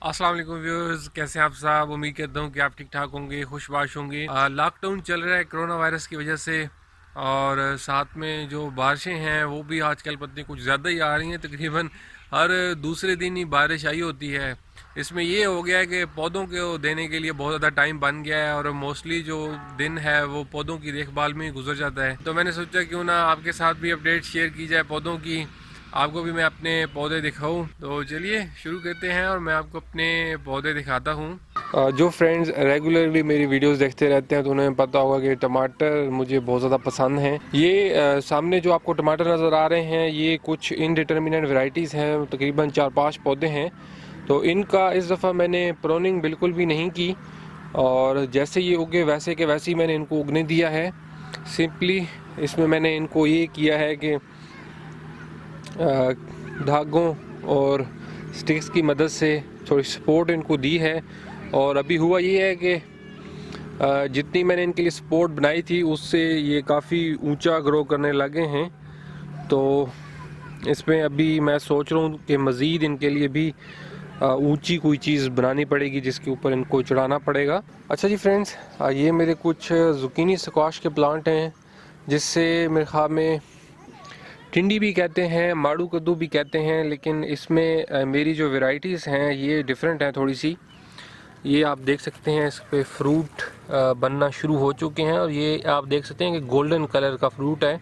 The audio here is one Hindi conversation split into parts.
अस्सलाम वालेकुम व्यूअर्स, कैसे हैं आप साहब। उम्मीद करता हूँ कि आप ठीक ठाक होंगे, खुशबाश होंगे। लॉकडाउन चल रहा है कोरोना वायरस की वजह से, और साथ में जो बारिशें हैं वो भी आजकल पता नहीं कुछ ज़्यादा ही आ रही हैं। तकरीबन हर दूसरे दिन ही बारिश आई होती है। इसमें ये हो गया है कि पौधों को देने के लिए बहुत ज़्यादा टाइम बन गया है, और मोस्टली जो दिन है वो पौधों की देखभाल में ही गुजर जाता है। तो मैंने सोचा क्यों ना आपके साथ भी अपडेट शेयर की जाए पौधों की, आपको भी मैं अपने पौधे दिखाऊं। तो चलिए शुरू करते हैं और मैं आपको अपने पौधे दिखाता हूं। जो फ्रेंड्स रेगुलरली मेरी वीडियोस देखते रहते हैं तो उन्हें पता होगा कि टमाटर मुझे बहुत ज़्यादा पसंद हैं। ये सामने जो आपको टमाटर नज़र आ रहे हैं ये कुछ इनडिटर्मिनेट वैरायटीज़ हैं, तकरीबन 4-5 पौधे हैं। तो इनका इस दफ़ा मैंने प्रोनिंग बिल्कुल भी नहीं की, और जैसे ये उगे वैसे के वैसे ही मैंने इनको उगने दिया है। सिंपली इसमें मैंने इनको ये किया है कि धागों और स्टिक्स की मदद से थोड़ी सपोर्ट इनको दी है। और अभी हुआ ये है कि जितनी मैंने इनके लिए सपोर्ट बनाई थी उससे ये काफ़ी ऊंचा ग्रो करने लगे हैं। तो इसमें अभी मैं सोच रहा हूँ कि मज़ीद इनके लिए भी ऊंची कोई चीज़ बनानी पड़ेगी जिसके ऊपर इनको चढ़ाना पड़ेगा। अच्छा जी फ्रेंड्स, ये मेरे कुछ जुकीनी स्क्वाश के प्लांट हैं, जिससे मेरे ख्याल में टिंडी भी कहते हैं, माड़ू कद्दू भी कहते हैं, लेकिन इसमें मेरी जो वैरायटीज़ हैं ये डिफरेंट हैं थोड़ी सी। ये आप देख सकते हैं इस पे फ्रूट बनना शुरू हो चुके हैं, और ये आप देख सकते हैं कि गोल्डन कलर का फ्रूट है।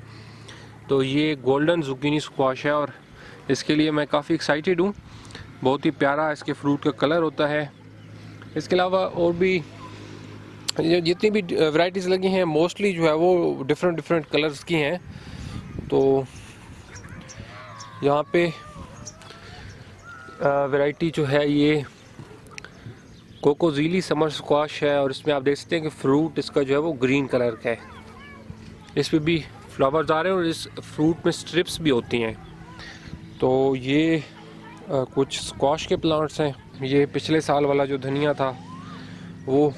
तो ये गोल्डन जुकीनी स्क्वाश है और इसके लिए मैं काफ़ी एक्साइटेड हूँ। बहुत ही प्यारा इसके फ्रूट का कलर होता है। इसके अलावा और भी जितनी भी वैरायटीज़ लगी हैं मोस्टली जो है वो डिफरेंट डिफरेंट कलर्स की हैं। तो यहाँ पे वैरायटी जो है ये कोकोजीली समर स्क्वाश है, और इसमें आप देख सकते हैं कि फ्रूट इसका जो है वो ग्रीन कलर का है। इस पे भी फ्लावर्स आ रहे हैं और इस फ्रूट में स्ट्रिप्स भी होती हैं। तो ये कुछ स्क्वाश के प्लांट्स हैं। ये पिछले साल वाला जो धनिया था वो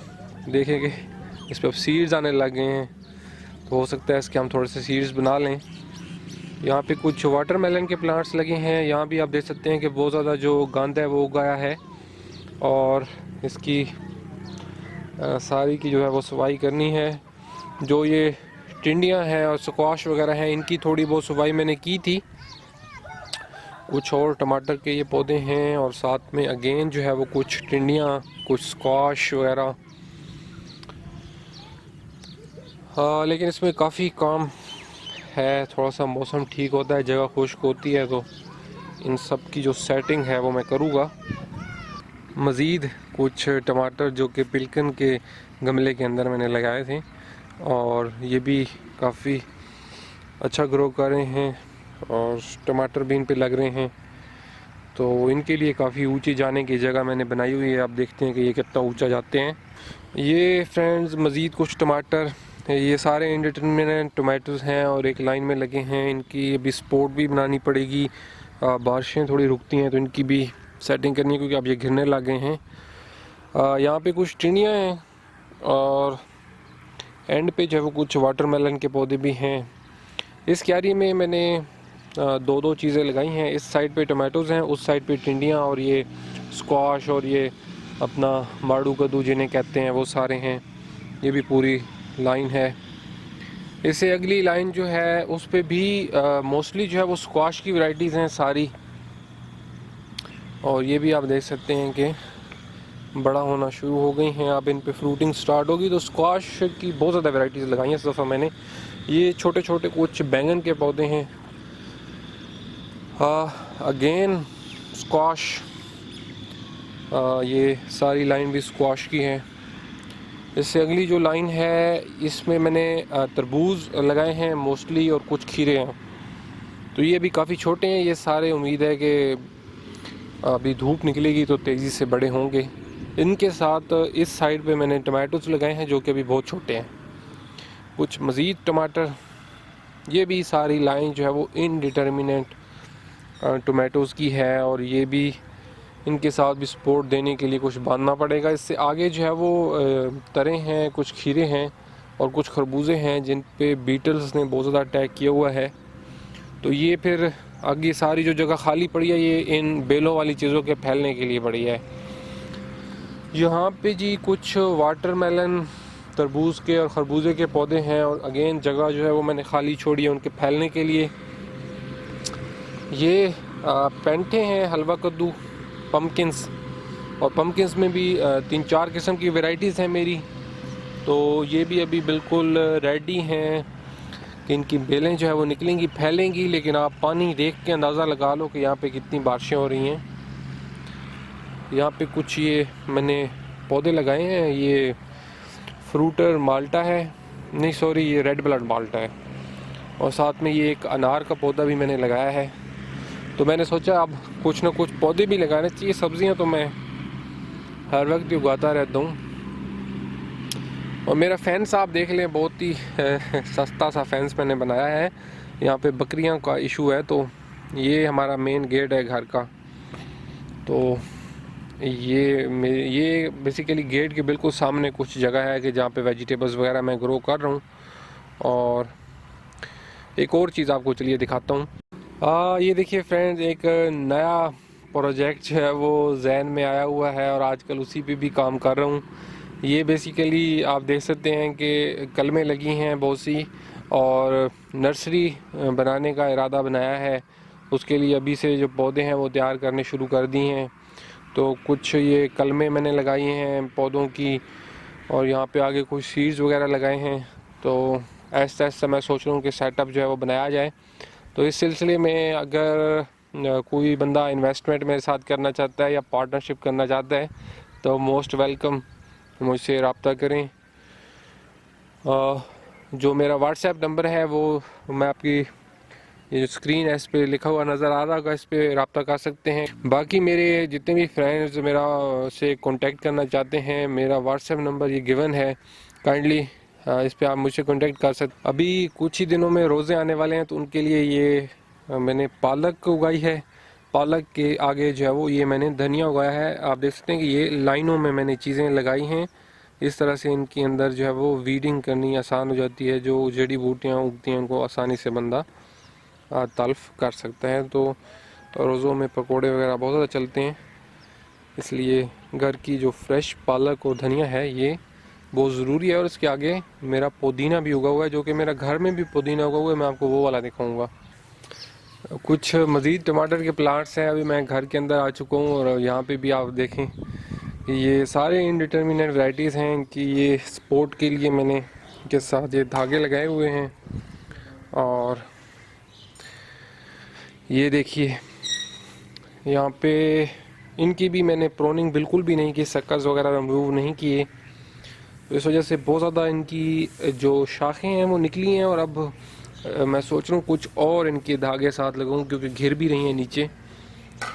देखेंगे इस पर अब सीड्स आने लग गए हैं, तो हो सकता है इसके हम थोड़े से सीड्स बना लें। यहाँ पे कुछ वाटरमेलन के प्लांट्स लगे हैं। यहाँ भी आप देख सकते हैं कि बहुत ज़्यादा जो गंद है वो उगाया है, और इसकी सारी की जो है वो सफाई करनी है। जो ये टिंडियाँ हैं और स्क्वाश वगैरह हैं इनकी थोड़ी बहुत सफाई मैंने की थी। कुछ और टमाटर के ये पौधे हैं, और साथ में अगेन जो है वो कुछ टिंडियाँ, कुछ स्क्वाश वगैरह। हाँ, लेकिन इसमें काफ़ी काम है। थोड़ा सा मौसम ठीक होता है, जगह खुश्क होती है, तो इन सब की जो सेटिंग है वो मैं करूँगा। मज़ीद कुछ टमाटर जो कि पिलकन के गमले के अंदर मैंने लगाए थे, और ये भी काफ़ी अच्छा ग्रो कर रहे हैं, और टमाटर भी इन पे लग रहे हैं। तो इनके लिए काफ़ी ऊंची जाने की जगह मैंने बनाई हुई है। आप देखते हैं कि ये कितना ऊंचा जाते हैं। ये फ्रेंड्स मज़ीद कुछ टमाटर, ये सारे इंडिटर्मिनेट टोमेटोज़ हैं और एक लाइन में लगे हैं। इनकी अभी सपोर्ट भी बनानी पड़ेगी। बारिशें थोड़ी रुकती हैं तो इनकी भी सेटिंग करनी है, क्योंकि अब ये घिरने लग गए हैं। यहाँ पे कुछ टिंडियाँ हैं, और एंड पे जो है वो कुछ वाटरमेलन के पौधे भी हैं। इस क्यारी में मैंने दो दो चीज़ें लगाई हैं। इस साइड पे टोमेटोज़ हैं, उस साइड पे टिंडियाँ, और ये स्क्वाश और ये अपना माड़ू कद्दू जिन्हें कहते हैं वो सारे हैं। ये भी पूरी लाइन है। इससे अगली लाइन जो है उस पे भी मोस्टली जो है वो स्क्वाश की वैरायटीज़ हैं सारी, और ये भी आप देख सकते हैं कि बड़ा होना शुरू हो गई हैं। अब इन पे फ्रूटिंग स्टार्ट होगी। तो स्क्वाश की बहुत ज़्यादा वैरायटीज़ लगाई हैं इस दफ़ा मैंने। ये छोटे छोटे कुछ बैंगन के पौधे हैं। अगेन स्क्वाश, ये सारी लाइन भी स्क्वाश की है। इससे अगली जो लाइन है इसमें मैंने तरबूज लगाए हैं मोस्टली, और कुछ खीरे हैं। तो ये भी काफ़ी छोटे हैं ये सारे। उम्मीद है कि अभी धूप निकलेगी तो तेज़ी से बड़े होंगे। इनके साथ इस साइड पे मैंने टमाटोज लगाए हैं जो कि अभी बहुत छोटे हैं। कुछ मज़ीद टमाटर। ये भी सारी लाइन जो है वो इनडिटर्मिनेट टोमेटोज़ की है, और ये भी इनके साथ भी सपोर्ट देने के लिए कुछ बांधना पड़ेगा। इससे आगे जो है वो तरे हैं, कुछ खीरे हैं और कुछ खरबूजे हैं जिन पे बीटल्स ने बहुत ज़्यादा अटैक किया हुआ है। तो ये फिर आगे सारी जो जगह खाली पड़ी है ये इन बेलों वाली चीज़ों के फैलने के लिए पड़ी है। यहाँ पे जी कुछ वाटरमेलन, तरबूज के और खरबूजे के पौधे हैं, और अगेन जगह जो है वो मैंने खाली छोड़ी है उनके फैलने के लिए। ये पेंटे हैं, हलवा कद्दू, पम्पकिन्स, और पम्पकिन्स में भी 3-4 किस्म की वैरायटीज़ हैं मेरी। तो ये भी अभी बिल्कुल रेडी हैं कि इनकी बेलें जो है वो निकलेंगी, फैलेंगी, लेकिन आप पानी देख के अंदाज़ा लगा लो कि यहाँ पे कितनी बारिशें हो रही हैं। यहाँ पे कुछ ये मैंने पौधे लगाए हैं, ये फ्रूटर माल्टा है, नहीं सॉरी ये रेड ब्लड माल्टा है, और साथ में ये एक अनार का पौधा भी मैंने लगाया है। तो मैंने सोचा अब कुछ ना कुछ पौधे भी लगाने चाहिए। सब्जियां तो मैं हर वक्त ही उगाता रहता हूँ। और मेरा फेंस आप देख लें, बहुत ही सस्ता सा फेंस मैंने बनाया है। यहाँ पे बकरियाँ का इशू है, तो ये हमारा मेन गेट है घर का। तो ये बेसिकली गेट के बिल्कुल सामने कुछ जगह है कि जहाँ पे वेजिटेबल्स वगैरह मैं ग्रो कर रहा हूँ। और एक और चीज़ आपको चलिए दिखाता हूँ। ये देखिए फ्रेंड्स, एक नया प्रोजेक्ट जो है वो जहन में आया हुआ है और आजकल उसी पे भी काम कर रहा हूँ। ये बेसिकली आप देख सकते हैं कि कलमें लगी हैं बहुत सी, और नर्सरी बनाने का इरादा बनाया है। उसके लिए अभी से जो पौधे हैं वो तैयार करने शुरू कर दिए हैं। तो कुछ ये कलमें मैंने लगाई हैं पौधों की, और यहाँ पे आगे कुछ सीड्स वगैरह लगाए हैं। तो ऐसा ऐसा मैं सोच रहा हूँ कि सेटअप जो है वो बनाया जाए। तो इस सिलसिले में अगर कोई बंदा इन्वेस्टमेंट मेरे साथ करना चाहता है या पार्टनरशिप करना चाहता है तो मोस्ट वेलकम, मुझसे रब्ता करें। जो मेरा व्हाट्सएप नंबर है वो मैं आपकी ये जो स्क्रीन है इस पर लिखा हुआ नज़र आ रहा होगा, इस पर रब्ता कर सकते हैं। बाकी मेरे जितने भी फ्रेंड्स मेरा से कांटेक्ट करना चाहते हैं, मेरा व्हाट्सएप नंबर ये गिवन है, काइंडली इस पर आप मुझसे कांटेक्ट कर सकते। अभी कुछ ही दिनों में रोज़े आने वाले हैं, तो उनके लिए ये मैंने पालक उगाई है। पालक के आगे जो है वो ये मैंने धनिया उगाया है। आप देख सकते हैं कि ये लाइनों में मैंने चीज़ें लगाई हैं। इस तरह से इनके अंदर जो है वो वीडिंग करनी आसान हो जाती है। जो जड़ी बूटियाँ उगती हैं उनको आसानी से बंदा तल्फ़ कर सकता है। तो रोज़ों में पकोड़े वगैरह बहुत ज़्यादा चलते हैं, इसलिए घर की जो फ्रेश पालक और धनिया है ये बहुत ज़रूरी है। और इसके आगे मेरा पुदीना भी उगा हुआ है, जो कि मेरा घर में भी पुदीना उगा हुआ है, मैं आपको वो वाला दिखाऊंगा। कुछ मज़ीद टमाटर के प्लांट्स हैं, अभी मैं घर के अंदर आ चुका हूँ। और यहाँ पे भी आप देखें ये सारे इंडिटर्मिनेट वैराइटीज़ हैं कि ये सपोर्ट के लिए मैंने के साथ ये धागे लगाए हुए हैं। और ये देखिए यहाँ पे इनकी भी मैंने प्रोनिंग बिल्कुल भी नहीं की, सक्कर्स वगैरह रिमूव नहीं किए। तो इस वजह से बहुत ज़्यादा इनकी जो शाखें हैं वो निकली हैं। और अब मैं सोच रहा हूँ कुछ और इनके धागे साथ लगाऊँ, क्योंकि घिर भी रही हैं नीचे।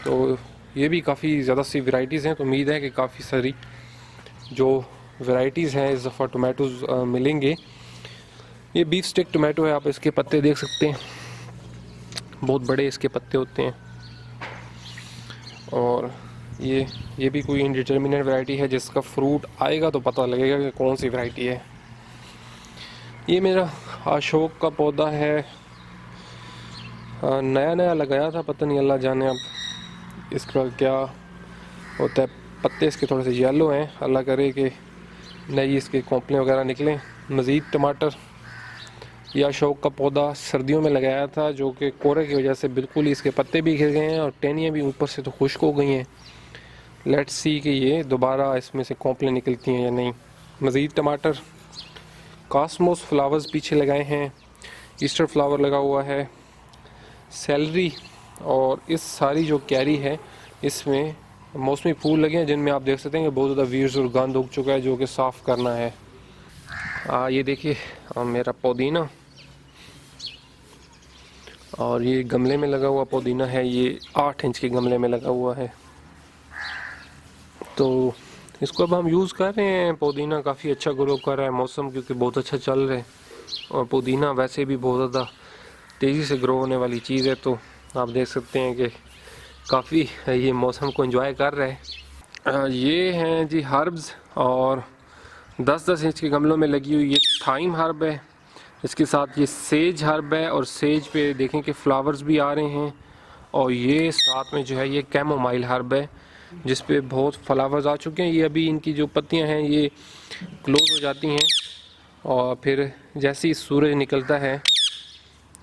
तो ये भी काफ़ी ज़्यादा सी वैरायटीज़ हैं। तो उम्मीद है कि काफ़ी सारी जो वैरायटीज़ हैं इस दफ़ा टोमेटोज़ मिलेंगे। ये बीफ स्टिक टोमेटो है, आप इसके पत्ते देख सकते हैं, बहुत बड़े इसके पत्ते होते हैं। और ये भी कोई इंडिटर्मिनेट वैरायटी है, जिसका फ्रूट आएगा तो पता लगेगा कि कौन सी वैरायटी है। ये मेरा अशोक का पौधा है, नया नया लगाया था, पता नहीं अल्लाह जाने अब इसका क्या होता है। पत्ते इसके थोड़े से येलो हैं, अल्लाह करे कि नई इसके कोंपलें वगैरह निकलें। मज़ीद टमाटर, यह अशोक का पौधा सर्दियों में लगाया था, जो कि कोहरे की वजह से बिल्कुल ही इसके पत्ते भी गिर गए हैं और टहनियाँ भी ऊपर से तो खुश्क हो गई हैं। लेट्स सी कि ये दोबारा इसमें से कोंपलें निकलती हैं या नहीं। मज़ीद टमाटर, कॉस्मोस फ्लावर्स पीछे लगाए हैं, ईस्टर फ्लावर लगा हुआ है, सेलरी, और इस सारी जो कैरी है इसमें मौसमी फूल लगे हैं, जिनमें आप देख सकते हैं कि बहुत ज़्यादा वीड्स और गंद उग चुका है, जो कि साफ़ करना है। ये देखिए मेरा पुदीना, और ये गमले में लगा हुआ पुदीना है, ये 8 इंच के गमले में लगा हुआ है। तो इसको अब हम यूज़ कर रहे हैं। पुदीना काफ़ी अच्छा ग्रो कर रहा है, मौसम क्योंकि बहुत अच्छा चल रहा है, और पुदीना वैसे भी बहुत ज़्यादा तेज़ी से ग्रो होने वाली चीज़ है। तो आप देख सकते हैं कि काफ़ी ये मौसम को एंजॉय कर रहा है। ये हैं जी हर्ब्स, और 10-10 इंच के गमलों में लगी हुई ये थाइम हर्ब है। इसके साथ ये सेज हर्ब है, और सेज पे देखें कि फ्लावर्स भी आ रहे हैं। और ये साथ में जो है ये कैमोमाइल हर्ब है, जिस पे बहुत फ्लावर्स आ चुके हैं। ये अभी इनकी जो पत्तियां हैं ये क्लोज हो जाती हैं और फिर जैसे ही सूरज निकलता है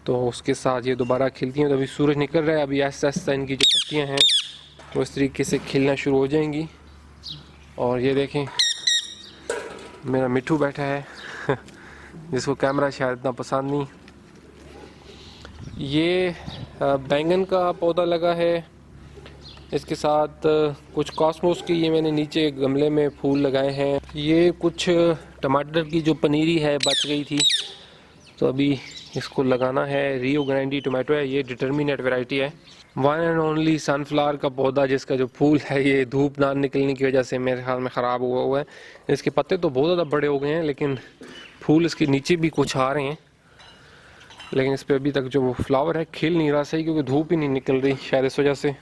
तो उसके साथ ये दोबारा खिलती हैं। तो अभी सूरज निकल रहा है, अभी आहिस्ता आहिस्ता इनकी जो पत्तियां हैं वो इस तरीके से खिलना शुरू हो जाएंगी। और ये देखें मेरा मिट्ठू बैठा है जिसको कैमरा शायद इतना पसंद नहीं। ये बैंगन का पौधा लगा है, इसके साथ कुछ कॉस्मोस की ये मैंने नीचे गमले में फूल लगाए हैं। ये कुछ टमाटर की जो पनीरी है बच गई थी तो अभी इसको लगाना है। रियो ग्रैंडी टोमेटो है, ये डिटर्मिनेट वैरायटी है। वन एंड ओनली सनफ्लावर का पौधा जिसका जो फूल है ये धूप ना निकलने की वजह से मेरे ख्याल में ख़राब हुआ है। इसके पत्ते तो बहुत ज़्यादा बड़े हो गए हैं लेकिन फूल इसके नीचे भी कुछ आ रहे हैं, लेकिन इस पर अभी तक जो फ्लावर है खिल नहीं रहा सही, क्योंकि धूप ही नहीं निकल रही शायद इस वजह से।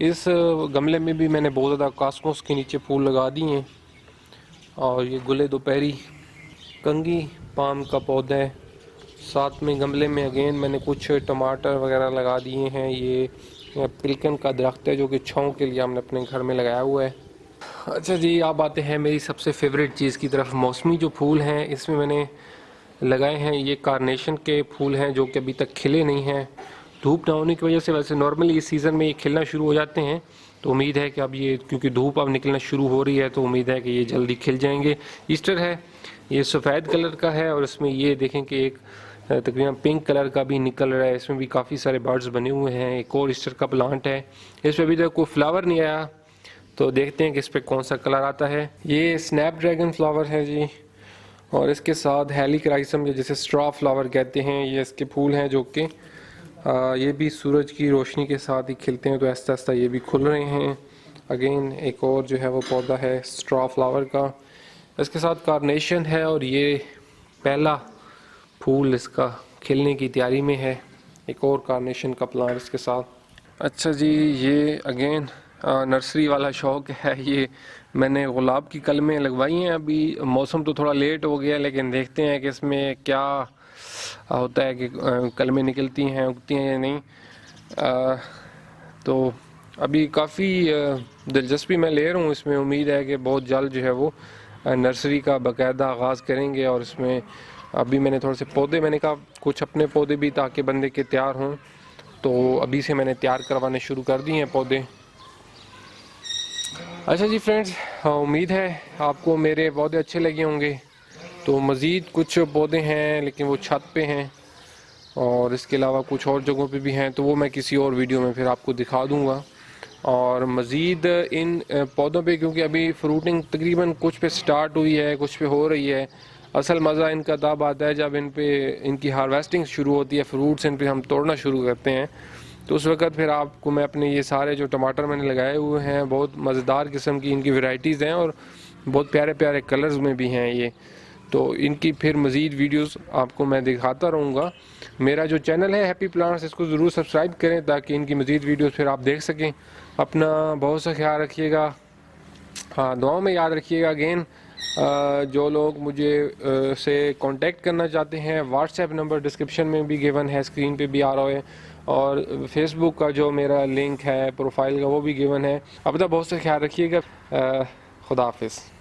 इस गमले में भी मैंने बहुत ज़्यादा कॉस्मोस के नीचे फूल लगा दिए हैं। और ये गुले दोपहरी कंगी पाम का पौधा है। साथ में गमले में अगेन मैंने कुछ टमाटर वगैरह लगा दिए हैं। ये पिलकन का दरख्त है जो कि छाँव के लिए हमने अपने घर में लगाया हुआ है। अच्छा जी, आप आते हैं मेरी सबसे फेवरेट चीज़ की तरफ। मौसमी जो फूल हैं इसमें मैंने लगाए हैं ये कारनेशन के फूल हैं जो कि अभी तक खिले नहीं हैं धूप ना होने की वजह से। वैसे नॉर्मली इस सीज़न में ये खिलना शुरू हो जाते हैं तो उम्मीद है कि अब ये क्योंकि धूप अब निकलना शुरू हो रही है तो उम्मीद है कि ये जल्दी खिल जाएंगे। ईस्टर है, ये सफ़ेद कलर का है और इसमें ये देखें कि एक तकरीबन पिंक कलर का भी निकल रहा है। इसमें भी काफ़ी सारे बर्ड्स बने हुए हैं। एक और ईस्टर का प्लांट है, इस पर अभी तक कोई फ्लावर नहीं आया तो देखते हैं कि इस पर कौन सा कलर आता है। ये स्नैपड्रैगन फ्लावर है जी, और इसके साथ हेलिक्राइसम जिसे स्ट्रॉ फ्लावर कहते हैं, ये इसके फूल हैं जो कि ये भी सूरज की रोशनी के साथ ही खिलते हैं तो आहिस्ता आहिस्ता ये भी खुल रहे हैं। अगेन एक और जो है वो पौधा है स्ट्रॉ फ्लावर का, इसके साथ कारनेशन है और ये पहला फूल इसका खिलने की तैयारी में है। एक और कारनेशन का प्लांट इसके साथ। अच्छा जी, ये अगेन नर्सरी वाला शौक़ है। ये मैंने गुलाब की कलमें लगवाई हैं। अभी मौसम तो थोड़ा लेट हो गया लेकिन देखते हैं कि इसमें क्या होता है कि कलमें निकलती हैं, उगती हैं या नहीं। तो अभी काफ़ी दिलचस्पी मैं ले रहा हूँ इसमें। उम्मीद है कि बहुत जल्द जो है वो नर्सरी का बाकायदा आगाज़ करेंगे। और इसमें अभी मैंने थोड़े से पौधे, मैंने कहा कुछ अपने पौधे भी ताकि बंदे के तैयार हों, तो अभी से मैंने तैयार करवाने शुरू कर दिए हैं पौधे। अच्छा जी फ्रेंड्स, उम्मीद है आपको मेरे पौधे अच्छे लगे होंगे। तो मज़ीद कुछ पौधे हैं लेकिन वो छत पे हैं और इसके अलावा कुछ और जगहों पे भी हैं, तो वो मैं किसी और वीडियो में फिर आपको दिखा दूंगा। और मज़ीद इन पौधों पे क्योंकि अभी फ्रूटिंग तकरीबन कुछ पे स्टार्ट हुई है, कुछ पे हो रही है। असल मज़ा इनका तब आता है जब इन पे इनकी हार्वेस्टिंग शुरू होती है, फ्रूट्स इन पे हम तोड़ना शुरू करते हैं। तो उस वक़्त फिर आपको मैं अपने ये सारे जो टमाटर मैंने लगाए हुए हैं, बहुत मज़ेदार किस्म की इनकी वैरायटीज़ हैं और बहुत प्यारे प्यारे कलर्स में भी हैं ये, तो इनकी फिर मज़ीद वीडियोस आपको मैं दिखाता रहूँगा। मेरा जो चैनल है हैप्पी प्लांट्स, इसको ज़रूर सब्सक्राइब करें ताकि इनकी मज़ीद वीडियोस फिर आप देख सकें। अपना बहुत सा ख्याल रखिएगा, हाँ दुआओं में याद रखिएगा। अगेन जो लोग मुझे से कांटेक्ट करना चाहते हैं, व्हाट्सएप नंबर डिस्क्रिप्शन में भी गिवन है, स्क्रीन पे भी आ रहा है, और फेसबुक का जो मेरा लिंक है प्रोफाइल का वो भी गिवन है। अपना बहुत सा ख्याल रखिएगा। खुदा हाफिज़।